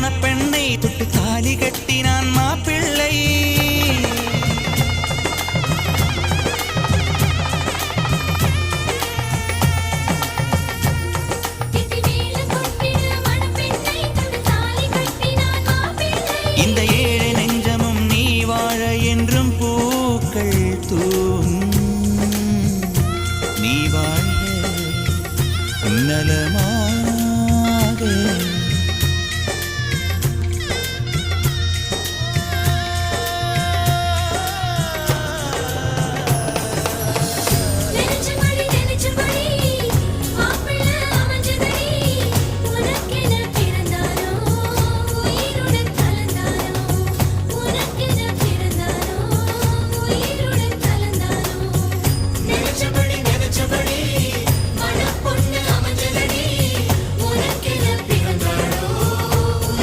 மணப்பெண்ணை தொட்டு தாலி கட்டினான் மாப்பிள்ளை. இந்த ஏழை நெஞ்சமும் நீ வாழ என்றும் பூக்கள் தூவும். நீ வாழ நலமா